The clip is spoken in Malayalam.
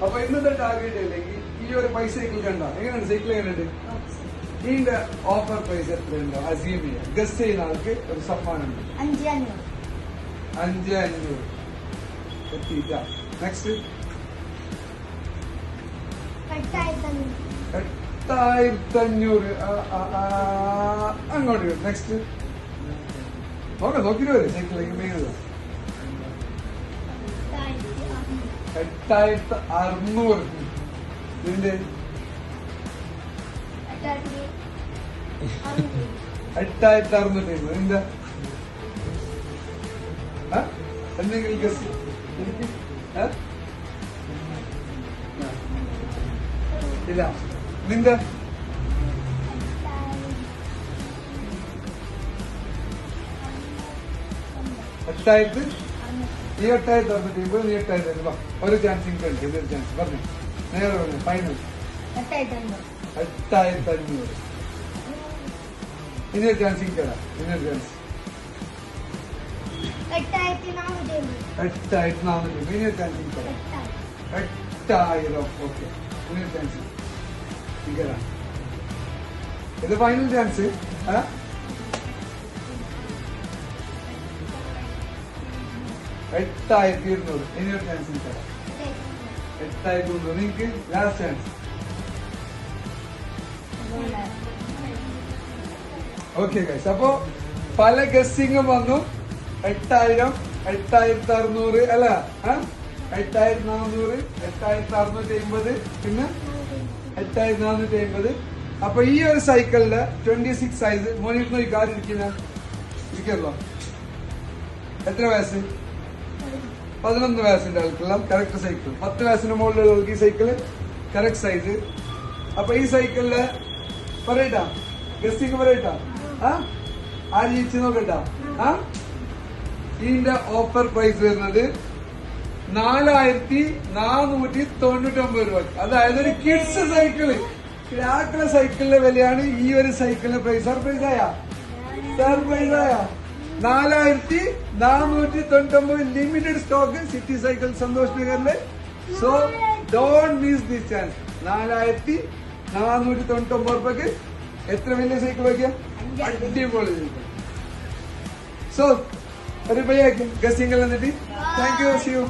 അപ്പൊ ഇന്നത്തെ ടാർഗറ്റ് അല്ലെങ്കിൽ ഈ ഒരു പൈസ സൈക്കിൾ കണ്ട എങ്ങനെയുണ്ട് സൈക്കിൾ എങ്ങനെയുണ്ട് ഇതിന്റെ ഓഫർ പ്രൈസ് എത്രയുണ്ടോ അസീം ചെയ്യാം ഗസ്റ്റ് ചെയ്യുന്ന ആൾക്ക് ഒരു സമ്മാനം ഉണ്ട് 5,500 എത്തിയിട്ടാ നെക്സ്റ്റ് 8,500 അങ്ങോട്ട് വരും നെക്സ്റ്റ് നോക്കിട്ട് വരും സൈക്കിളിലേക്ക് മെയിൻ 8,600 ഇതിന്റെ 8,600 ഇതിന്റെ എന്തെങ്കിലും ഗസ് ഇല്ല നിന്റെ ഈ 8,600 നീ 8,000 ഒരു ചാൻസ് ഉണ്ട് ഇതൊരു ചാൻസ് പറഞ്ഞു നേരെ പറഞ്ഞു ഫൈനൽ 8,500 ഇനിയൊരു ചാൻസ് ഇരിക്കടാ ഇനിയൊരു ചാൻസ് 8,400 ഇനിയൊരു ചാൻസ് ഇരിക്കടാ 8,000 ഓക്കെ ഇനിയൊരു ചാൻസ് ഇരിക്കടാ ഇത് ഫൈനൽ ചാൻസ് 8,200 ഇനിയൊരു ചാൻസ് ഇരിക്കടാ 8,200 നിങ്ങൾക്ക് ലാസ്റ്റ് ചാൻസ് ഓക്കെ ഗൈസ് അപ്പൊ പല ഗസ്സിങ്ങും വന്നു 8,000 8,600 അല്ല 8,400 8,650 പിന്നെ 8,450 അപ്പൊ ഈ ഒരു സൈക്കിളിന്റെ 26 സൈസ് മോനിട്ട് നോക്കി ആരിയ്ക്കുന്ന ഇരിക്കല്ലോ എത്ര വയസ്സ് 11 വയസ്സിന്റെ ആൾക്കുള്ള കറക്റ്റ് സൈക്കിൾ 10 വയസ്സിന് മുകളിലുള്ളവർക്ക് ഈ സൈക്കിള് കറക്റ്റ് സൈസ് അപ്പൊ ഈ സൈക്കിളില് പറയട്ടാ ഗസ്സിങ് പറയട്ടാ ആര് ജയിച്ചു നോക്കട്ടാ ഇതിന്റെ ഓഫർ പ്രൈസ് വരുന്നത് 4,499 രൂപ അതായത് ഒരു കിഡ്സ് സൈക്കിള് കിടാക്കള സൈക്കിളിന്റെ വിലയാണ് ഈ ഒരു സൈക്കിളിന്റെ പ്രൈസ് സർപ്രൈസ് ആയ 4,499 limited stock city cycle Santosh നഗറില് so don't miss this chance 4,499 രൂപക്ക് എത്ര വലിയ സൈക്കിൾ വയ്ക്കാം അടിപൊളി സൈക്കിൾ സോ ഒരു ബൈ ഗസ്സിംഗ് എന്നിട്ട് താങ്ക് യു